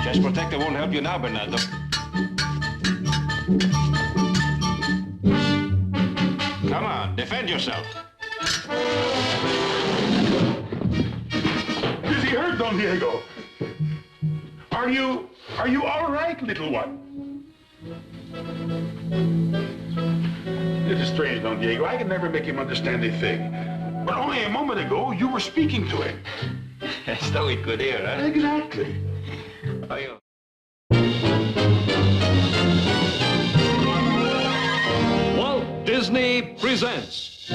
Chest protector won't help you now, Bernardo. Come on, defend yourself. Is he hurt, Don Diego? Are you all right, little one? It is strange, Don Diego. I can never make him understand a thing. But only a moment ago, you were speaking to him. Está muy curioso, huh? Exactly. Walt Disney presents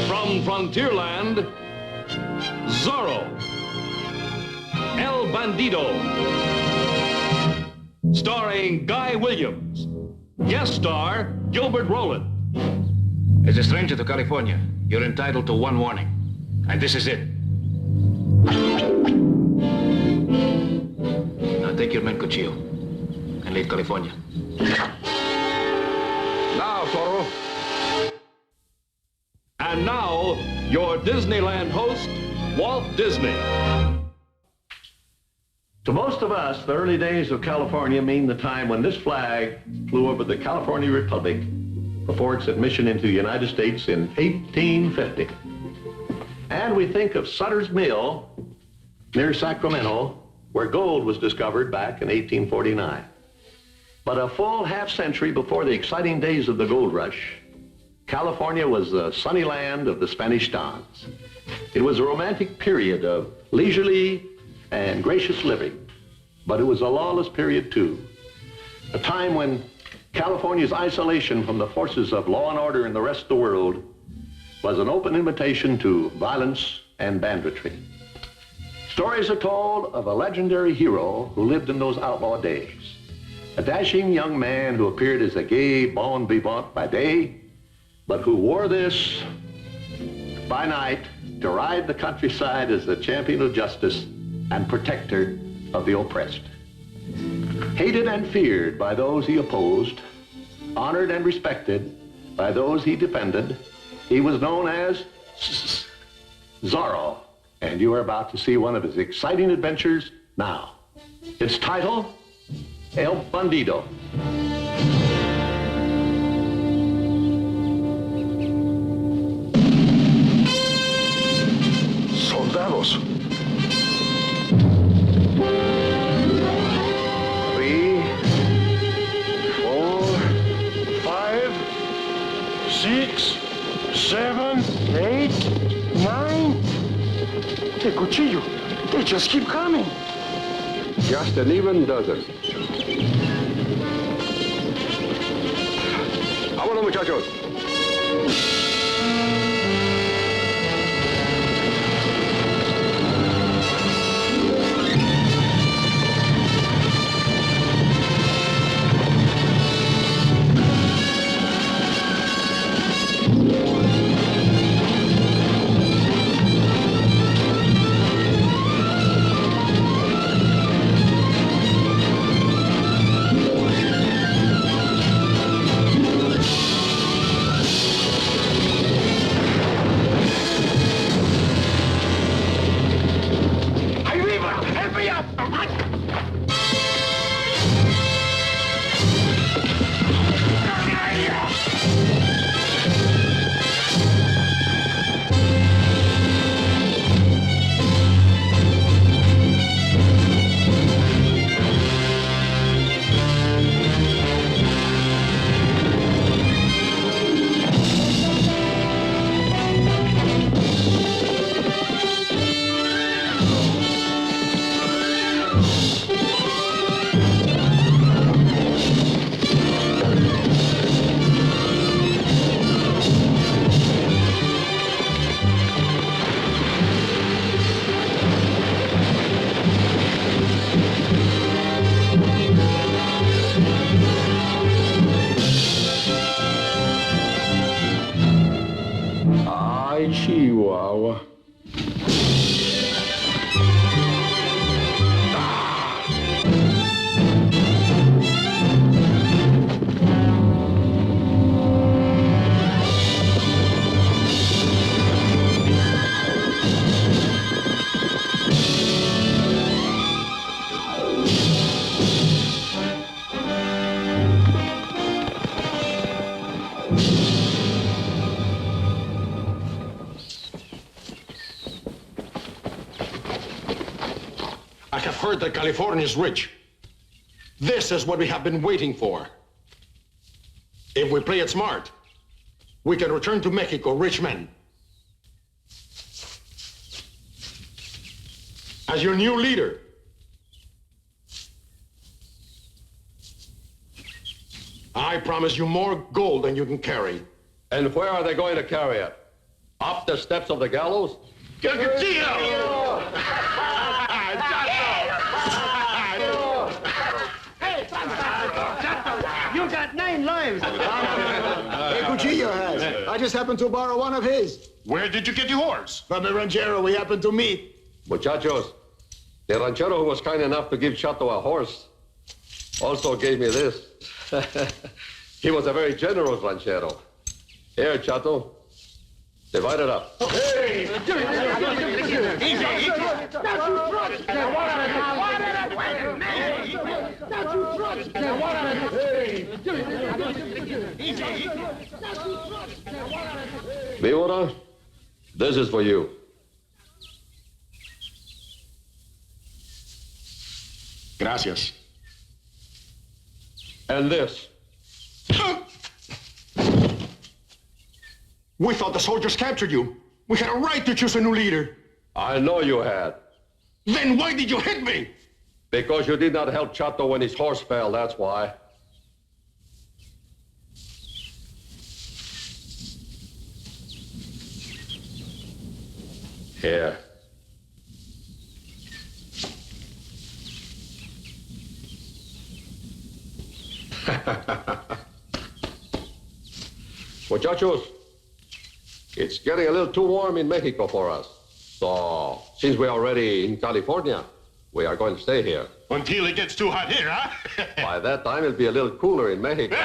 from Frontierland, Zorro, El Bandido, starring Guy Williams, guest star Gilbert Rowland. As a stranger to California, you're entitled to one warning. And this is it. Now take your men cuchillo and leave California. Now, Zorro. And now, your Disneyland host, Walt Disney. To most of us, the early days of California mean the time when this flag flew over the California Republic before its admission into the United States in 1850. And we think of Sutter's Mill near Sacramento, where gold was discovered back in 1849. But a full half-century before the exciting days of the gold rush, California was the sunny land of the Spanish Dons. It was a romantic period of leisurely and gracious living, but it was a lawless period too. A time when California's isolation from the forces of law and order in the rest of the world was an open invitation to violence and banditry. Stories are told of a legendary hero who lived in those outlaw days. A dashing young man who appeared as a gay bon vivant by day, but who wore this by night to ride the countryside as the champion of justice and protector of the oppressed. Hated and feared by those he opposed, honored and respected by those he defended, he was known as Zorro, and you are about to see one of his exciting adventures now. Its title, El Bandido. Soldados. 6, 7, 8, 9. The cuchillo. They just keep coming. Just an even dozen. Vámonos, muchachos. I have heard that California is rich. This is what we have been waiting for. If we play it smart, we can return to Mexico rich men. As your new leader, I promise you more gold than you can carry. And where are they going to carry it? Up the steps of the gallows? You got 9 lives. Hey, Cuchillo has. I just happened to borrow one of his. Where did you get your horse? From the ranchero we happened to meet. Muchachos, the ranchero who was kind enough to give Chato a horse also gave me this. He was a very generous ranchero. Here, Chato, divide it up. Hey! Víbora, this is for you. Gracias. And this. We thought the soldiers captured you. We had a right to choose a new leader. I know you had. Then why did you hit me? Because you did not help Chato when his horse fell, that's why. Here. Muchachos, it's getting a little too warm in Mexico for us. So, since we're already in California, we are going to stay here. Until it gets too hot here, huh? By that time, it'll be a little cooler in Mexico.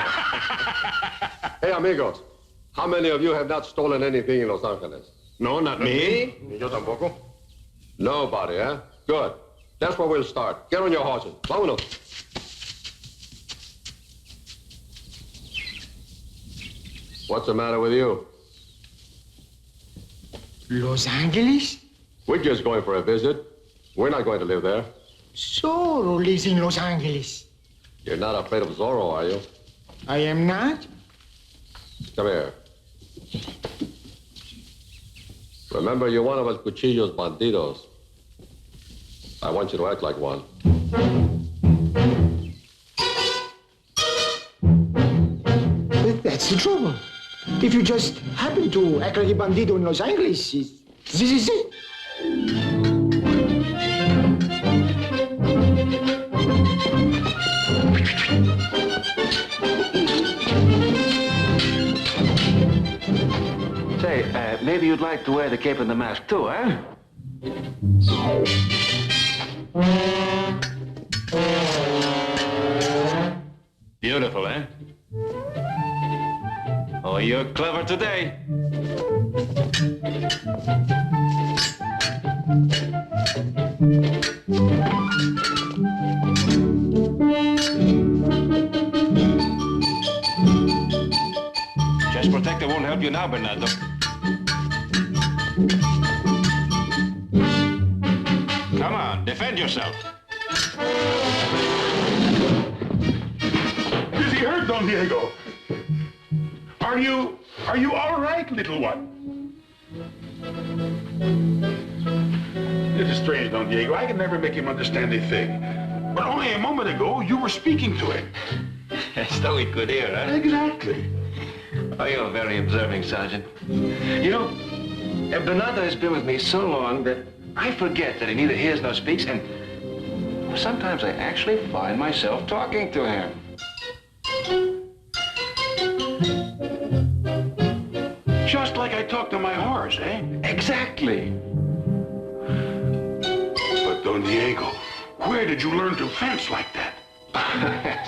Hey, amigos, how many of you have not stolen anything in Los Angeles? No, not me. Yo tampoco. Nobody, eh? Good. That's where we'll start. Get on your horses. Vámonos. What's the matter with you? Los Angeles? We're just going for a visit. We're not going to live there. Zorro lives in Los Angeles. You're not afraid of Zorro, are you? I am not. Come here. Remember, you're one of El Cuchillo's Bandidos. I want you to act like one. But that's the trouble. If you just happen to act like a bandido in Los Angeles, this is it. Say, maybe you'd like to wear the cape and the mask too, eh? Beautiful, eh? Oh, you're clever today. Chest protector won't help you now, Bernardo. Come on, defend yourself. Is he hurt, Don Diego? Are you all right, little one? It is strange, Don Diego. I can never make him understand a thing. But only a moment ago, you were speaking to him. So we could hear, huh? Exactly. Oh, you're very observing, Sergeant. You know, Bernardo has been with me so long that I forget that he neither hears nor speaks, and sometimes I actually find myself talking to him. Just like I talk to my horse, eh? Exactly. But, Don Diego, where did you learn to fence like that?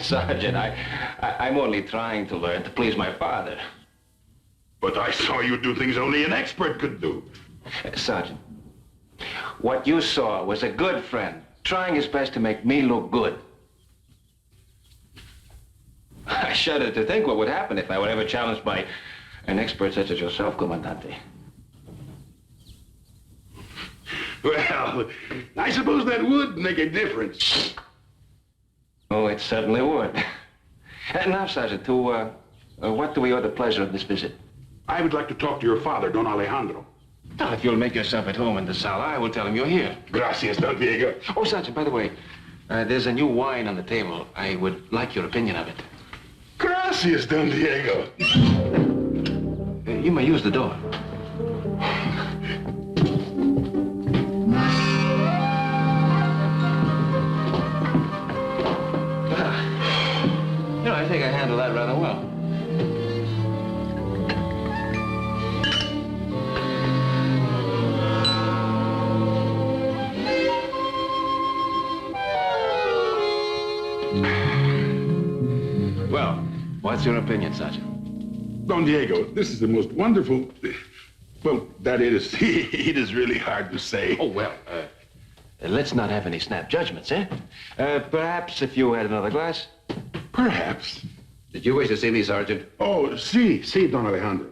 Sergeant, I'm only trying to learn to please my father. But I saw you do things only an expert could do. Sergeant, what you saw was a good friend trying his best to make me look good. I shudder to think what would happen if I were ever challenged by an expert such as yourself, Comandante. Well, I suppose that would make a difference. Oh, it certainly would. Now, Sergeant, to what do we owe the pleasure of this visit? I would like to talk to your father, Don Alejandro. Well, if you'll make yourself at home in the sala, I will tell him you're here. Gracias, Don Diego. Oh, Sergeant, by the way, there's a new wine on the table. I would like your opinion of it. Gracias, Don Diego. You may use the door. I think I handled that rather well. Well, what's your opinion, Sergeant? Don Diego, this is the most wonderful... Well, that is, it is really hard to say. Oh, well, let's not have any snap judgments, eh? Perhaps if you had another glass? Perhaps. Did you wish to see me, Sergeant? Oh, si, Don Alejandro.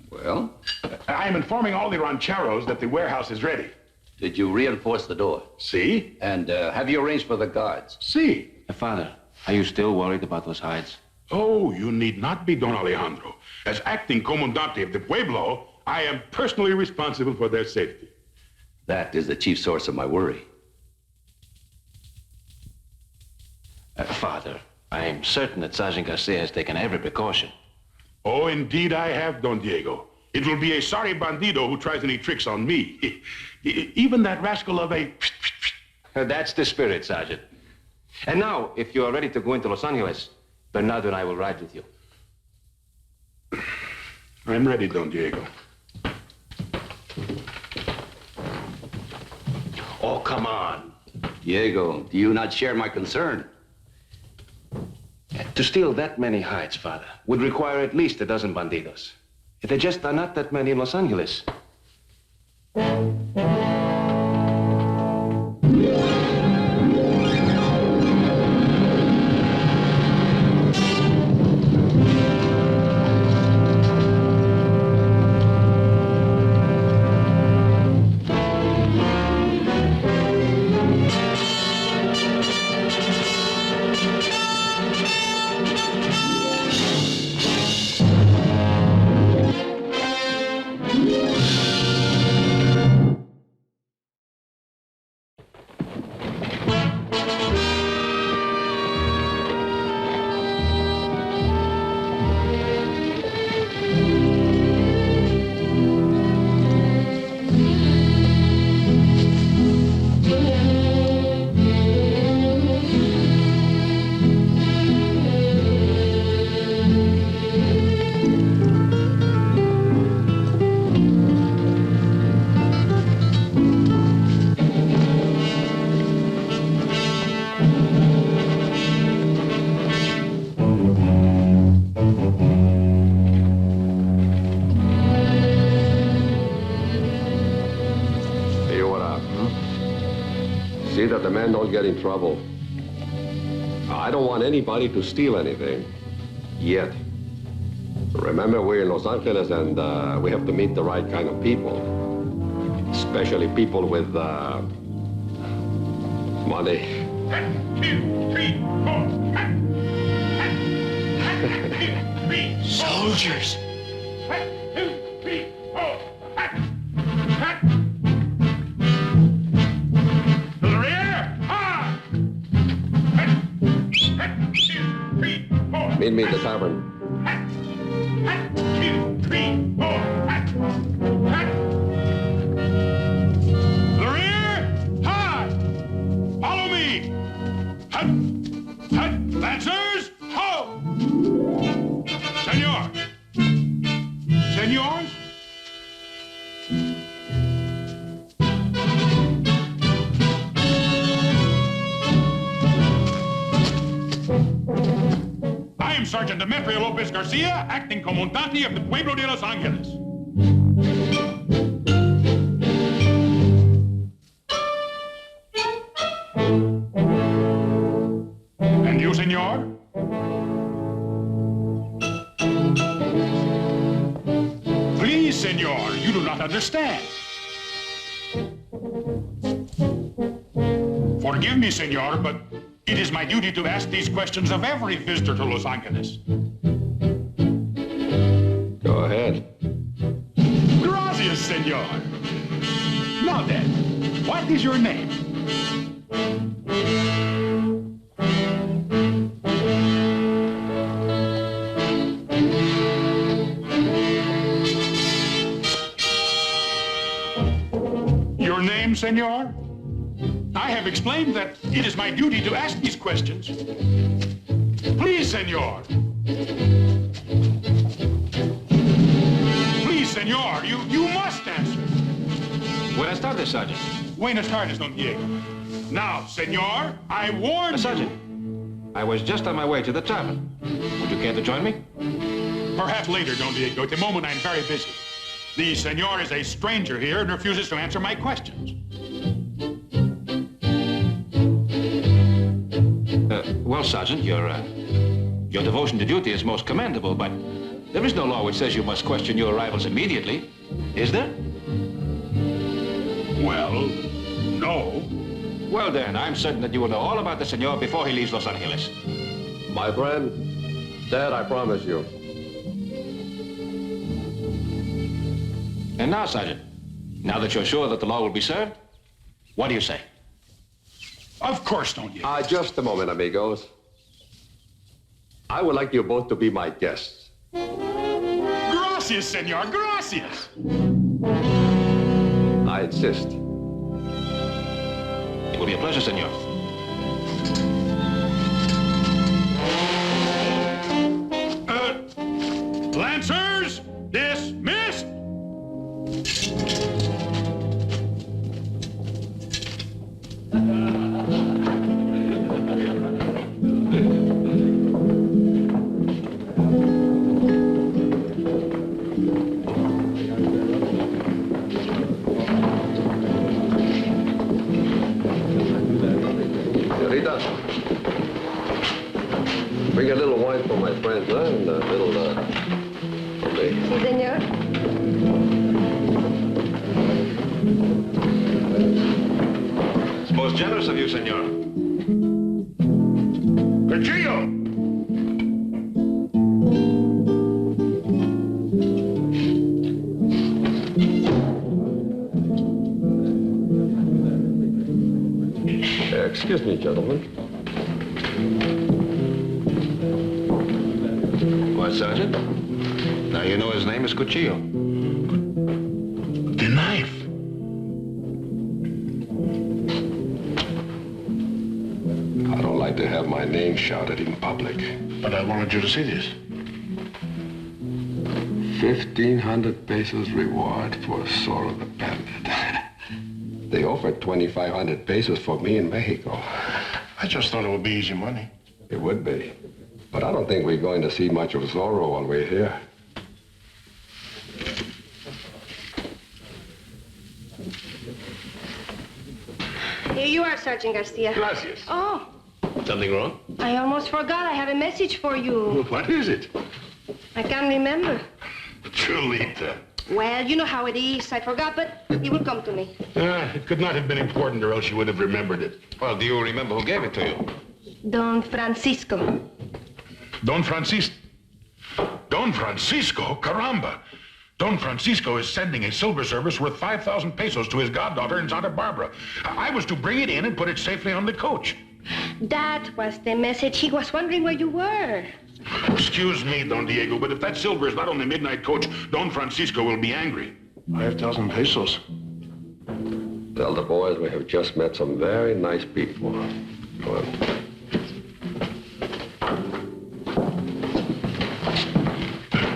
Well? I am informing all the rancheros that the warehouse is ready. Did you reinforce the door? Si? And have you arranged for the guards? Si. Father, are you still worried about those hides? Oh, you need not be, Don Alejandro. As acting comandante of the Pueblo, I am personally responsible for their safety. That is the chief source of my worry. Father, I am certain that Sergeant Garcia has taken every precaution. Oh, indeed I have, Don Diego. It will be a sorry Bandido who tries any tricks on me. Even that rascal of a... That's the spirit, Sergeant. And now, if you are ready to go into Los Angeles, Bernardo and I will ride with you. I'm ready, Don Diego. Oh, come on. Diego, do you not share my concern? To steal that many hides, Father, would require at least a dozen bandidos. There just are not that many in Los Angeles. See that the men don't get in trouble. I don't want anybody to steal anything. Yet. Remember, we're in Los Angeles and we have to meet the right kind of people. Especially people with money. 1, 2, 3, 4. Soldiers! 1, 2, 3, 4. To the rear! Ha! 1, 2, 3, 4. Meet me at the tavern. 1, 2, 3, 4. The rear! Hard! Follow me! Hut! Hut! Lancers! Ho! Senor! Senors? I am Sergeant Demetrio Lopez Garcia, acting comandante of the Pueblo de Los Angeles. And you, senor? Please, senor, you do not understand. Forgive me, senor, but it is my duty to ask these questions of every visitor to Los Angeles. Go ahead. Gracias, senor. Now then, what is your name? Your name, senor? I have explained that it is my duty to ask these questions. Please, senor. Please, senor, you must answer. Buenas tardes, Sergeant. Buenas tardes, Don Diego. Now, senor, I warn you. Sergeant, I was just on my way to the tavern. Would you care to join me? Perhaps later, Don Diego. At the moment, I'm very busy. The senor is a stranger here and refuses to answer my questions. Well, Sergeant, your devotion to duty is most commendable, but there is no law which says you must question your rivals immediately, is there? Well, no. Well, then, I'm certain that you will know all about the senor before he leaves Los Angeles. My friend, that I promise you. And now, Sergeant, now that you're sure that the law will be served, what do you say? Of course, Don Diego. Just a moment, amigos. I would like you both to be my guests. Gracias, senor, gracias. I insist. It will be a pleasure, senor. Lancers, dismissed. Bring a little wine for my friends, huh? And a little, for me. Sí, señor. It's most generous of you, senor. Cuchillo! Excuse me, gentlemen. What, Sergeant? Now you know his name is Cuchillo. The knife. I don't like to have my name shouted in public. But I wanted you to see this. 1,500 pesos reward for Zorro the Bandit. They offered 2,500 pesos for me in Mexico. I just thought it would be easy money. It would be. But I don't think we're going to see much of Zorro while we're here. Here you are, Sergeant Garcia. Gracias. Oh, Something wrong? I almost forgot. I have a message for you. What is it? I can't remember. Chulita. Well, you know how it is. I forgot, but it will come to me. It could not have been important, or else you would have remembered it. Well, do you remember who gave it to you? Don Francisco. Don Francisco. Don Francisco? Caramba. Don Francisco is sending a silver service worth 5,000 pesos to his goddaughter in Santa Barbara. I was to bring it in and put it safely on the coach. That was the message. He was wondering where you were. Excuse me, Don Diego, but if that silver is not on the midnight coach, Don Francisco will be angry. 5,000 pesos. Tell the boys we have just met some very nice people. Go on.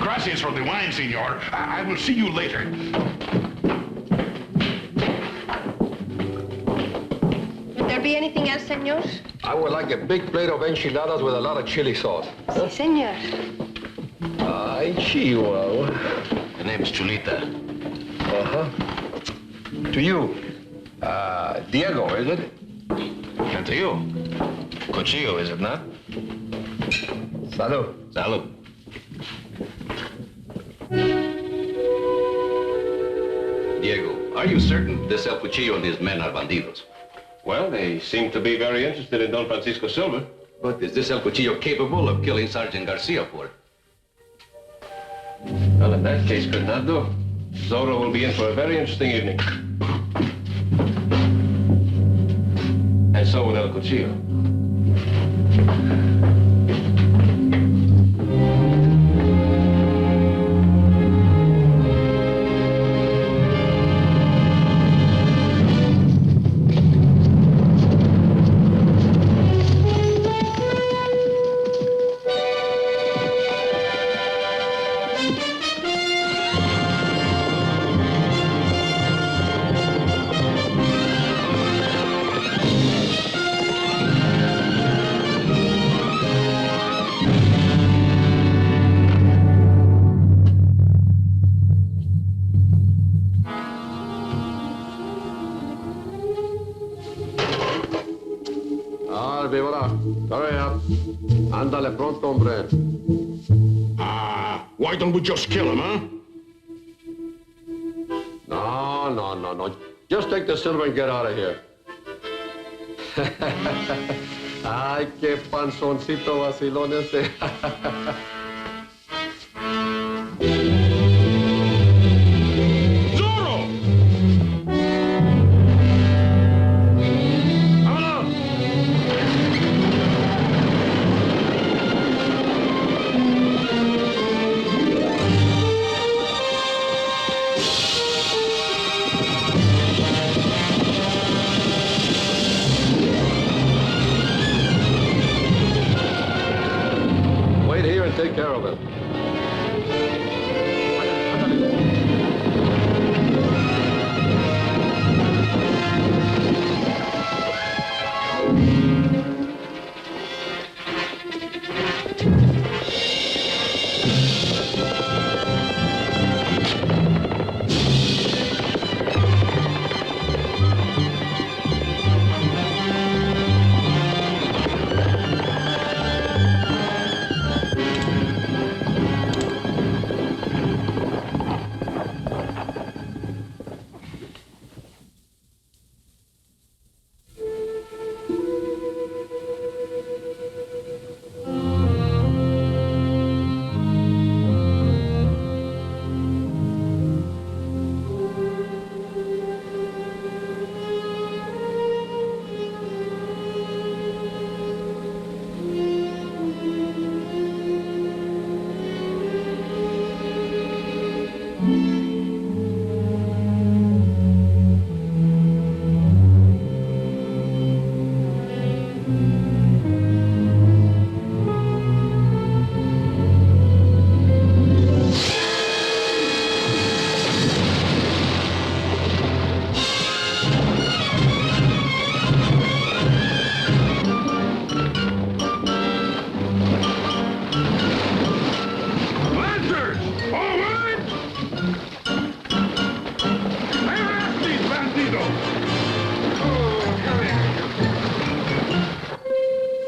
Gracias for the wine, senor. I will see you later. Would there be anything else, senor? I would like a big plate of enchiladas with a lot of chili sauce. Si, senor. Ay, Chihuahua. The name's Chulita. Uh-huh. To you. Diego, is it? And to you. Cuchillo, is it not? Salud. Salud. Diego, are you certain this El Cuchillo and his men are bandidos? Well, they seem to be very interested in Don Francisco Silva. But is this El Cuchillo capable of killing Sargento García for it? Well, in that case, Bernardo, Zorro will be in for a very interesting evening. And so will El Cuchillo. Hurry up. Ándale pronto, hombre. Why don't we just kill him, huh? No. Just take the silver and get out of here. Ay, qué panzoncito vacilón este. Take care of it.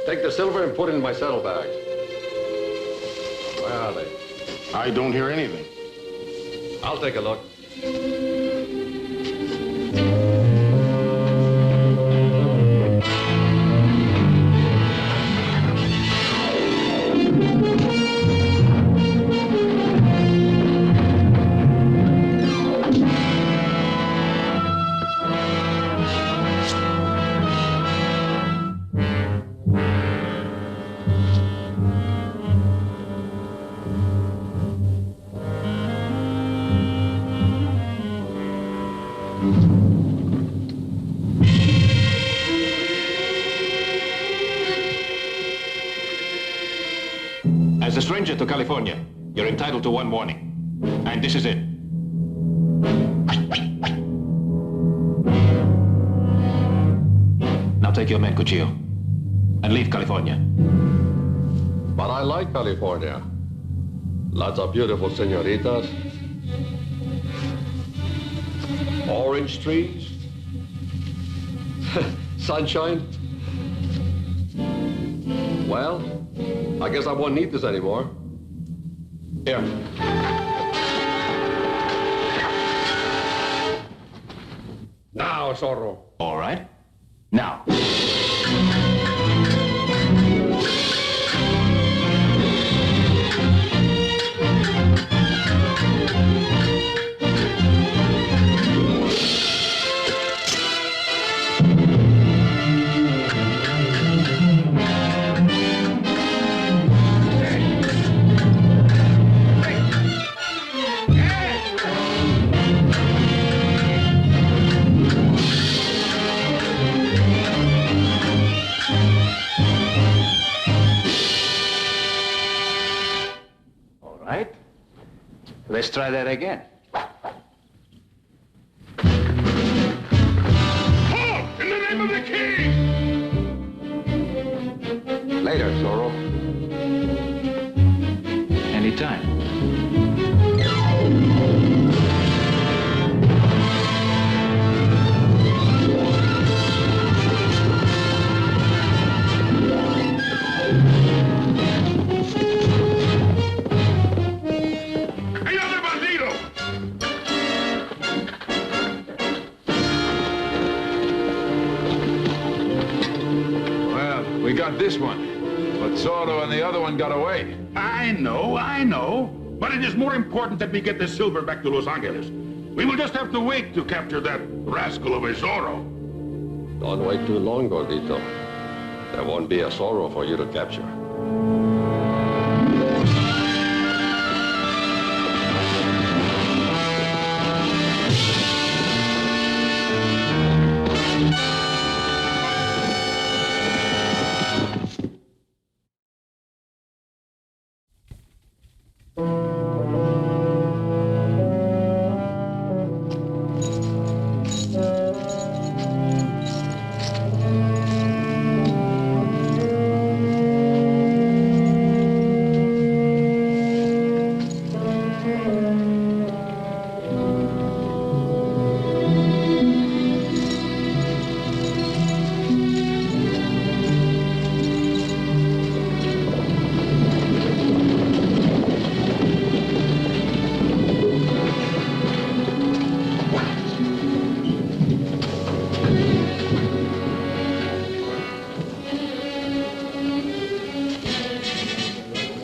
Take the silver and put it in my saddlebag. Where are they? I don't hear anything. I'll take a look. As a stranger to California, you're entitled to one warning. And this is it. Now take your men, Cuchillo, and leave California. But I like California. Lots of beautiful senoritas. Orange trees. Sunshine. Well, I guess I won't need this anymore. Here. Now, Zorro. All right. Now. let's try that again. Halt! In the name of the king! Later, Zorro. Anytime. Another Bandido! Well, we got this one. But Zorro and the other one got away. I know. But it is more important that we get the silver back to Los Angeles. We will just have to wait to capture that rascal of a Zorro. Don't wait too long, Gordito. There won't be a Zorro for you to capture.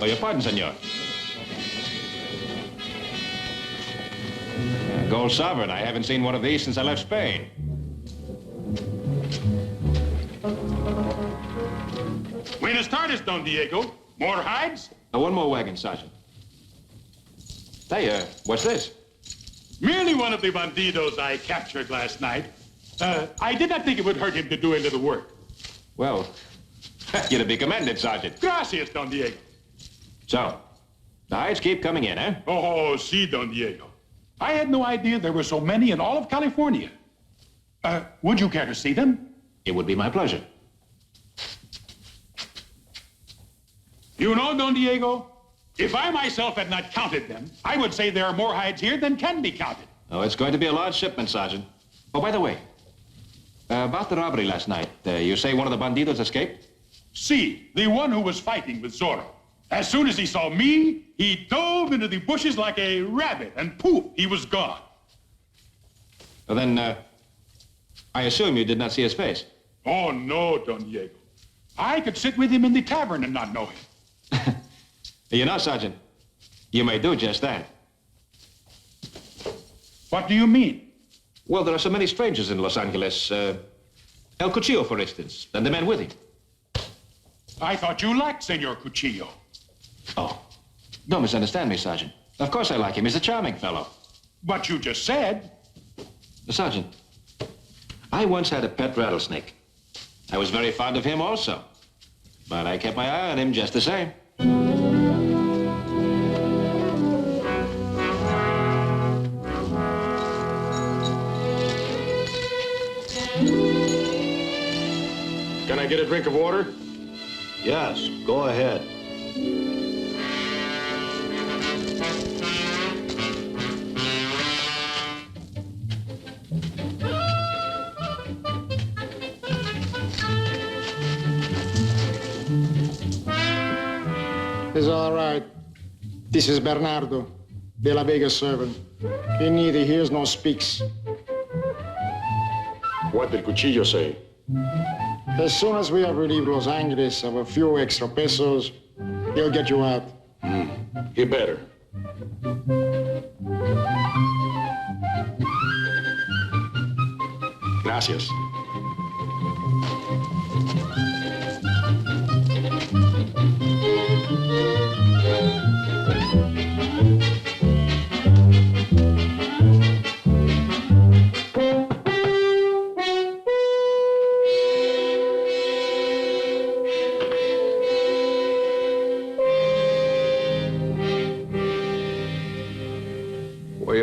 Your pardon, senor. Gold sovereign. I haven't seen one of these since I left Spain. Buenas tardes, Don Diego. More hides? One more wagon, Sergeant. Hey, what's this? Merely one of the bandidos I captured last night. I did not think it would hurt him to do a little work. Well, you're to be commended, Sergeant. Gracias, Don Diego. So, the hides keep coming in, eh? Oh, sí, Don Diego. I had no idea there were so many in all of California. Would you care to see them? It would be my pleasure. You know, Don Diego, if I myself had not counted them, I would say there are more hides here than can be counted. Oh, it's going to be a large shipment, Sergeant. Oh, by the way, about the robbery last night, you say one of the bandidos escaped? See, the one who was fighting with Zorro. As soon as he saw me, he dove into the bushes like a rabbit, and poof, he was gone. Well, then, I assume you did not see his face. Oh, no, Don Diego. I could sit with him in the tavern and not know him. You know, Sergeant, you may do just that. What do you mean? Well, there are so many strangers in Los Angeles. El Cuchillo, for instance, and the man with him. I thought you liked Senor Cuchillo. Oh, don't misunderstand me, Sergeant. Of course I like him. He's a charming fellow. But you just said... Sergeant, I once had a pet rattlesnake. I was very fond of him also. But I kept my eye on him just the same. Can I get a drink of water? Yes, go ahead. It's all right. This is Bernardo, De La Vega's servant. He neither hears nor speaks. What did Cuchillo say? As soon as we have relieved Los Angeles of a few extra pesos, he'll get you out. He better. Gracias.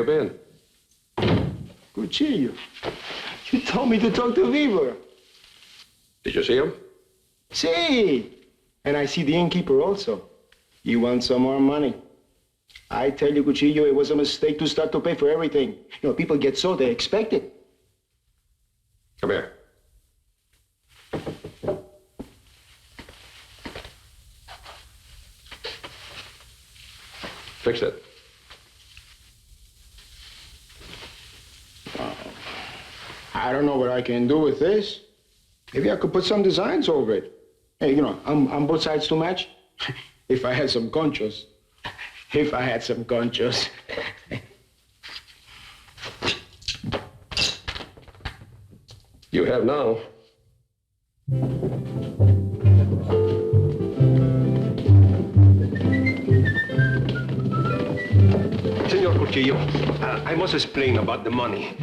you been? Cuchillo. You told me to talk to Weaver. Did you see him? See. And I see the innkeeper also. You want some more money? I tell you, Cuchillo, it was a mistake to start to pay for everything. You know, people get so they expect it. Come here. Fix it. I don't know what I can do with this. Maybe I could put some designs over it. Hey, you know, I'm both sides to match. If I had some conchos. If I had some conchos. You have now. Senor Cuchillo, I must explain about the money.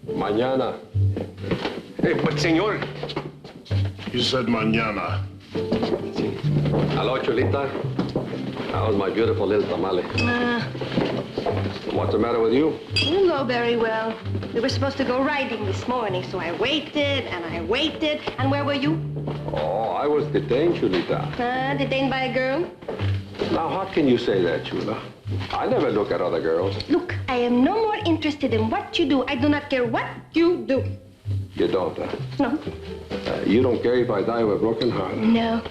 Mañana. Hey, but, senor... You said mañana. Hello, Chulita. How's my beautiful little tamale? What's the matter with you? Didn't go very well. We were supposed to go riding this morning, so I waited and I waited. And where were you? Oh, I was detained, Chulita. Detained by a girl? Now, how can you say that, Chula? I never look at other girls. Look, I am no more interested in what you do. I do not care what you do. You don't, huh? No. You don't care if I die of a broken heart? No.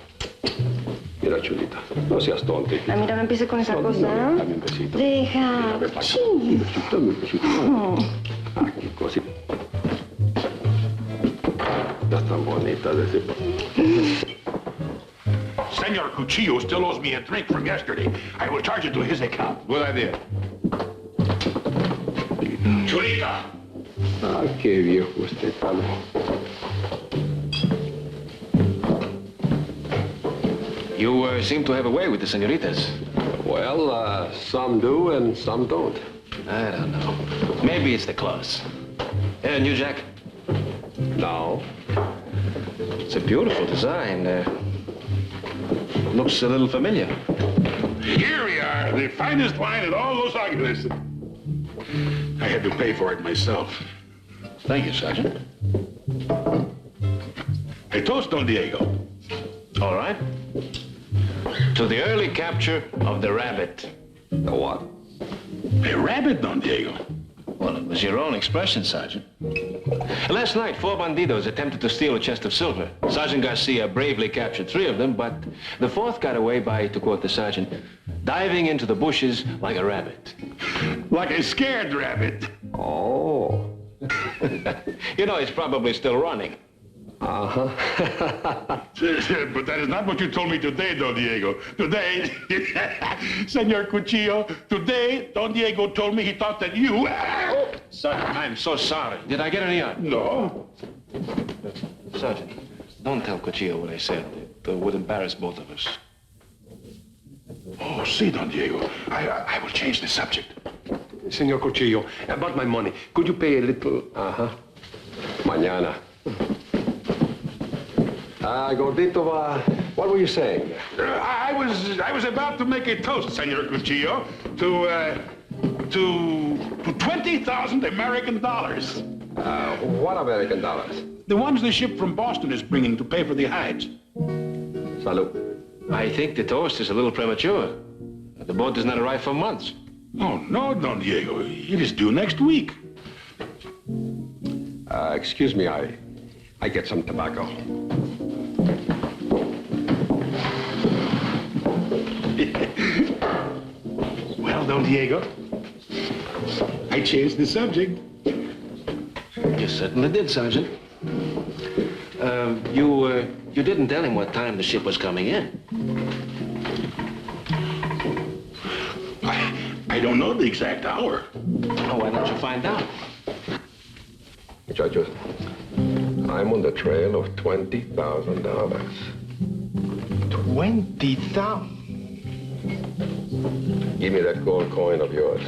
Mira, Chulita, no seas tonta. A mí no me empieces con esa cosa, ¿no? Dame un besito. Deja. Sí. Dame un besito. Ah, qué cosita. Estás tan bonita de ese... Senor Cuchillo still owes me a drink from yesterday. I will charge it to his account. Good idea. Chulita! Ah, qué viejo este tal. You seem to have a way with the senoritas. Well, some do and some don't. I don't know. Maybe it's the clothes. New Jack? No. It's a beautiful design. Looks a little familiar. Here we are, the finest wine in all Los Angeles. I had to pay for it myself. Thank you, Sergeant. A toast, Don Diego. All right. To the early capture of the rabbit. The what? A rabbit, Don Diego. Well, it was your own expression, Sergeant. Last night, 4 bandidos attempted to steal a chest of silver. Sergeant Garcia bravely captured 3 of them, but the 4th got away by, to quote the sergeant, diving into the bushes like a rabbit. Like a scared rabbit. Oh. You know, he's probably still running. Uh-huh. But that is not what you told me today, Don Diego. Today, Senor Cuchillo, today, Don Diego told me he thought that you... Oh, Sergeant, I'm so sorry. Did I get any on? No. Sergeant, don't tell Cuchillo what I said. It would embarrass both of us. Oh, see, Don Diego, I will change the subject. Senor Cuchillo, about my money, could you pay a little... Uh-huh. Mañana. Gordito, what were you saying? I was about to make a toast, Senor Cuchillo, to 20,000 American dollars. What American dollars? The ones the ship from Boston is bringing to pay for the hides. Salud. I think the toast is a little premature. The boat does not arrive for months. Oh, no, Don Diego. It is due next week. Excuse me, I get some tobacco. Well, Don Diego, I changed the subject. You certainly did, Sergeant. You didn't tell him what time the ship was coming in. I don't know the exact hour. Oh, why don't you find out? Judges, I'm on the trail of $20,000. 20,000? Give me that gold coin of yours.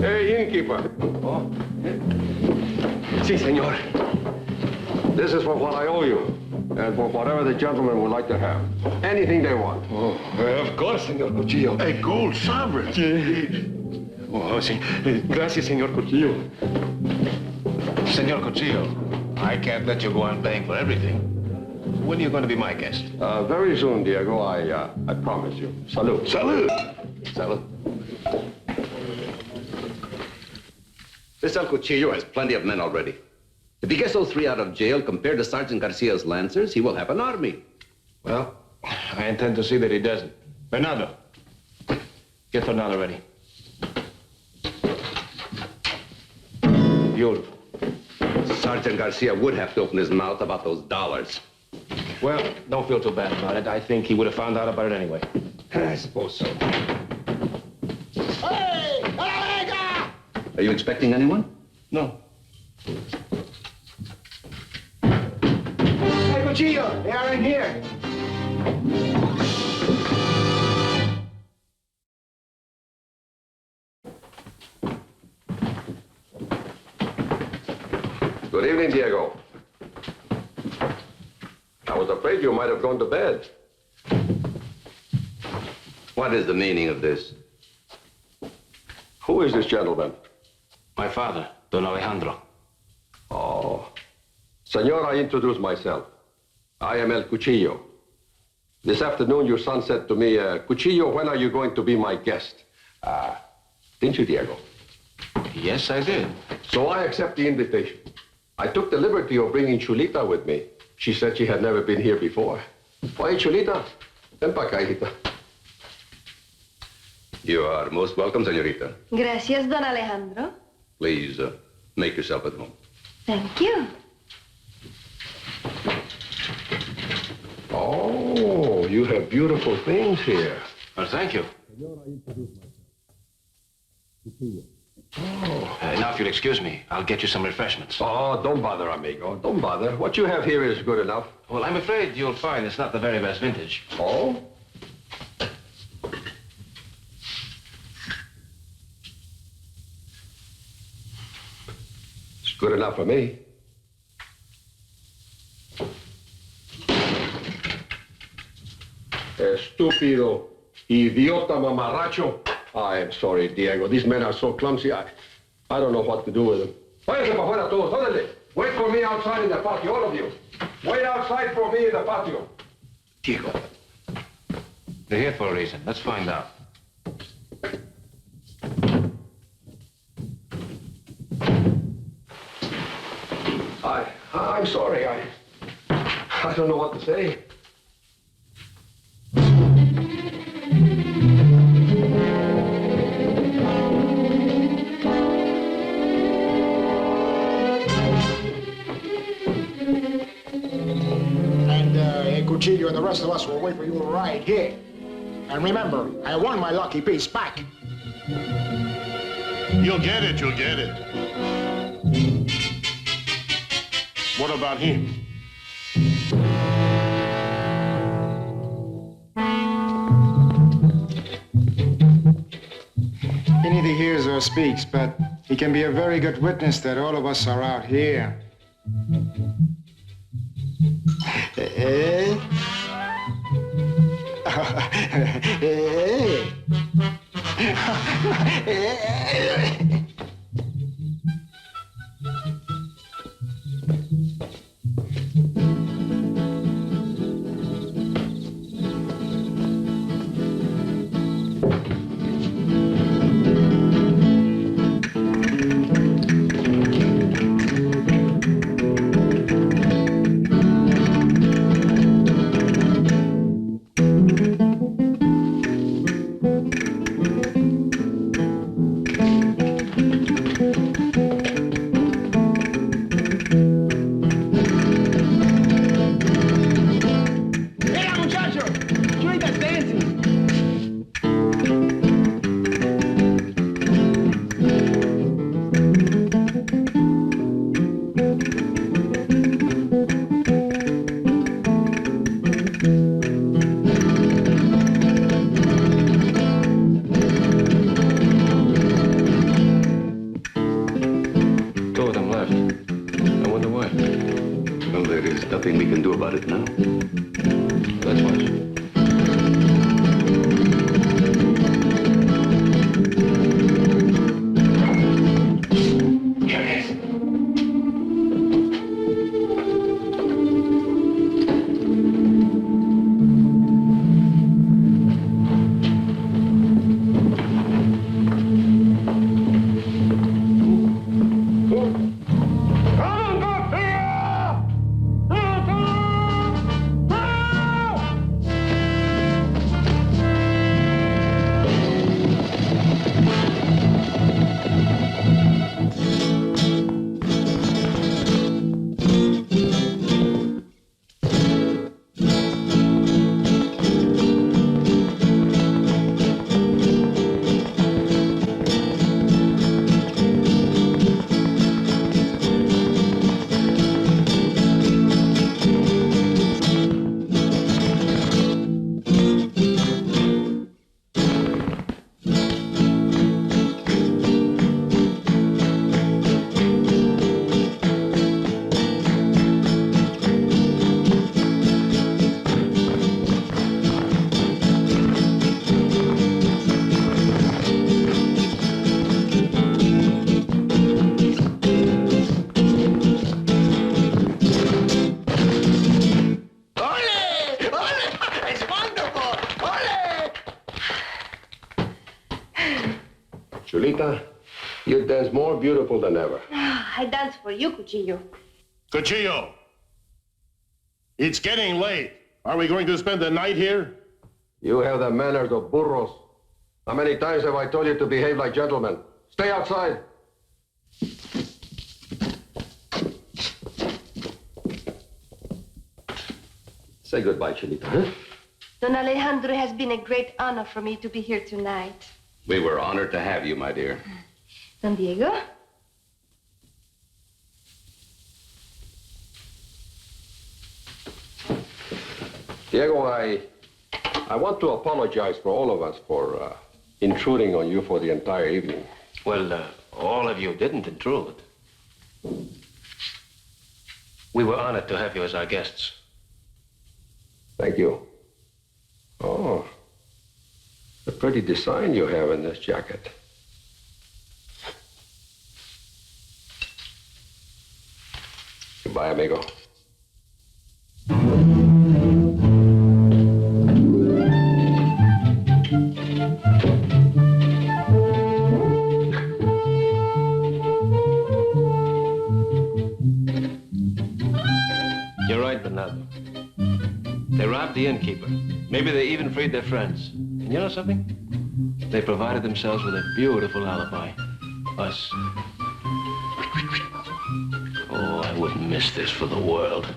Hey, innkeeper. Si, senor. This is for what I owe you. and for whatever the gentlemen would like to have. Anything they want. Oh, of course, Senor Cuchillo. A gold sovereign. Oh, sí. Gracias, Senor Cuchillo. Senor Cuchillo, I can't let you go on paying for everything. When are you going to be my guest? Very soon, Diego, I promise you. Salud. Salud. Salud. This El Cuchillo has plenty of men already. If he gets those 3 out of jail compared to Sergeant Garcia's Lancers, he will have an army. Well, I intend to see that he doesn't. Bernardo, get Fernando ready. Beautiful. Sergeant Garcia would have to open his mouth about those dollars. Well, don't feel too bad about it. I think he would have found out about it anyway. I suppose so. Hey! Alega! Are you expecting anyone? No. Hey, Cuchillo, they are in here. Good evening, Diego. I was afraid you might have gone to bed. What is the meaning of this? Who is this gentleman? My father, Don Alejandro. Oh. Senor, I introduce myself. I am El Cuchillo. This afternoon, your son said to me, Cuchillo, when are you going to be my guest? Didn't you, Diego? Yes, I did. So I accept the invitation. I took the liberty of bringing Chulita with me. She said she had never been here before. Oye, Chulita, ven pa' acá, hijita. You are most welcome, señorita. Gracias, Don Alejandro. Please, make yourself at home. Thank you. Oh, you have beautiful things here. Well, thank you. Now, if you'll excuse me, I'll get you some refreshments. Oh, don't bother, amigo. Don't bother. What you have here is good enough. Well, I'm afraid you'll find it's not the very best vintage. Oh? It's good enough for me. Estúpido, idiota, mamarracho. I am sorry, Diego. These men are so clumsy. I don't know what to do with them. Váyanse para afuera todos, órale. Wait for me outside in the patio, all of you. Wait outside for me in the patio. Diego. They're here for a reason. Let's find out. I'm sorry. I don't know what to say. And Cuchillo and the rest of us will wait for you right here. And remember, I won my lucky piece back. You'll get it, you'll get it. What about him? He neither hears or speaks, but he can be a very good witness that all of us are out here. Eh? nothing we can do about it now. Let's watch. Here it is. Chulita, you dance more beautiful than ever. I dance for you, Cuchillo. Cuchillo, it's getting late. Are we going to spend the night here? You have the manners of burros. How many times have I told you to behave like gentlemen? Stay outside. Say goodbye, Chulita, huh? Don Alejandro, it has been a great honor for me to be here tonight. We were honored to have you, my dear. Don Diego? Diego, I want to apologize for all of us for intruding on you for the entire evening. Well, all of you didn't intrude. We were honored to have you as our guests. Thank you. Oh, a pretty design you have in this jacket. Goodbye, amigo. You're right, Bandido. They robbed the innkeeper. Maybe they even freed their friends. And you know something? They provided themselves with a beautiful alibi. Us. Oh, I wouldn't miss this for the world.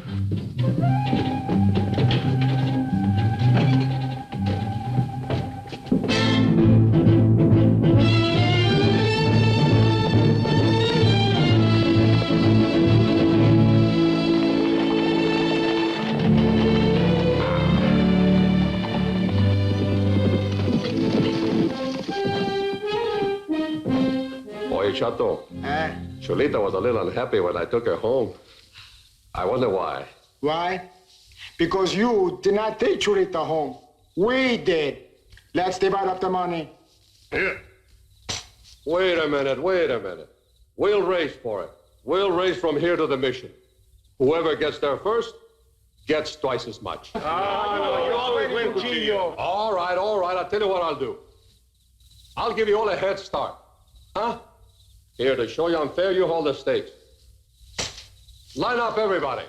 Chato, Chulita was a little unhappy when I took her home. I wonder why. Why? Because you did not take Chulita home. We did. Let's divide up the money. Here. Wait a minute. We'll race for it. We'll race from here to the mission. Whoever gets there first gets twice as much. You always win, Cuchillo. All right. I'll tell you what I'll do. I'll give you all a head start. Huh? Here, to show you I'm fair, you hold the stakes. Line up, everybody.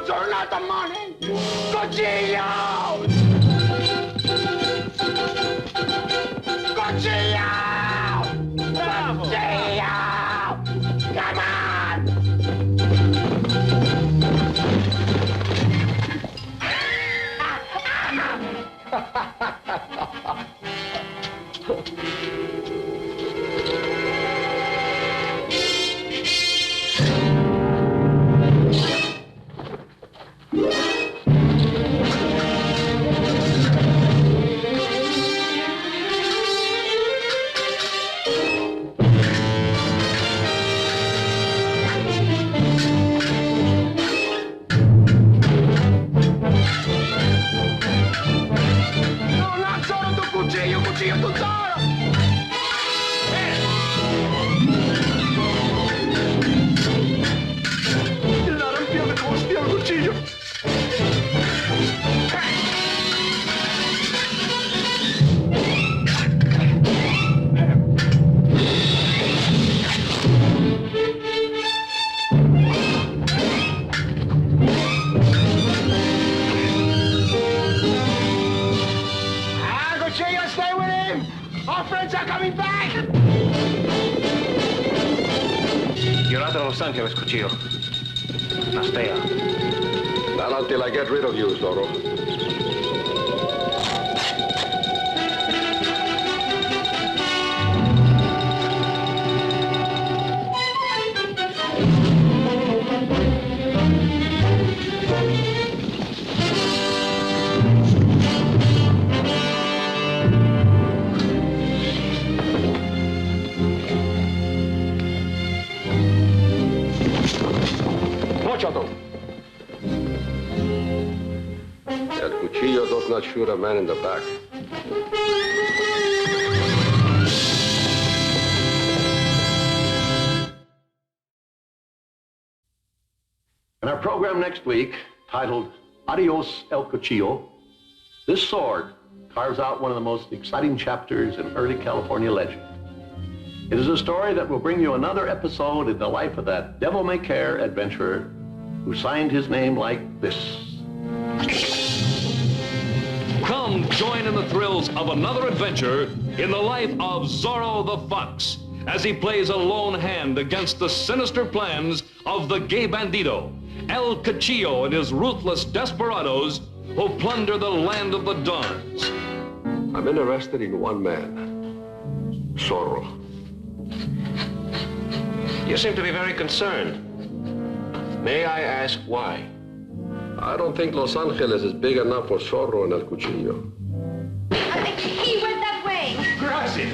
Cuchillos are not the money! Cuchillos! Cuchillos! Cuchillos! Come on! Cuchillo tu Zorro! La rompió de hostia el cuchillo. Cuchillo, stay with him! Our friends are coming back! You're out of Los Angeles, Cuchillo. Now stay out. Not until I get rid of you, Zorro. El Cuchillo does not shoot a man in the back. In our program next week, titled Adios El Cuchillo, this sword carves out one of the most exciting chapters in early California legend. It is a story that will bring you another episode in the life of that devil-may-care adventurer who signed his name like this. Come join in the thrills of another adventure in the life of Zorro the Fox as he plays a lone hand against the sinister plans of the gay Bandido, El Cuchillo and his ruthless desperados who plunder the land of the Dons. I'm interested in one man, Zorro. You seem to be very concerned. May I ask why? I don't think Los Angeles is big enough for Zorro and El Cuchillo. He went that way. Gracias.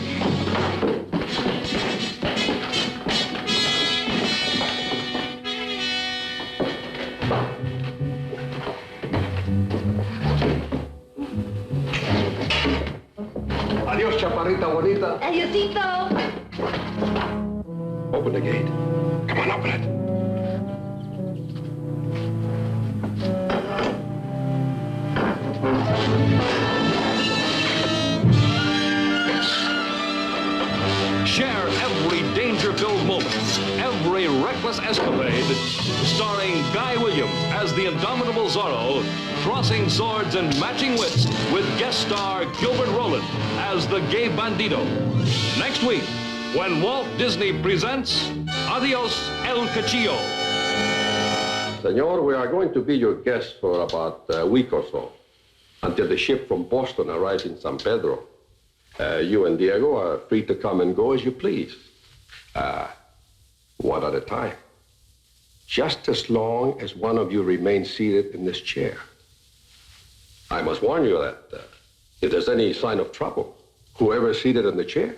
Adios, chaparrita bonita. Adiosito. Open the gate. Come on, open it. Share every danger-filled moment, every reckless escapade, starring Guy Williams as the indomitable Zorro, crossing swords and matching wits with guest star Gilbert Rowland as the gay Bandido. Next week, when Walt Disney presents Adios El Cuchillo. Senor, we are going to be your guests for about a week or so, until the ship from Boston arrives in San Pedro. You and Diego are free to come and go as you please. One at a time. Just as long as one of you remains seated in this chair. I must warn you that if there's any sign of trouble, whoever is seated in the chair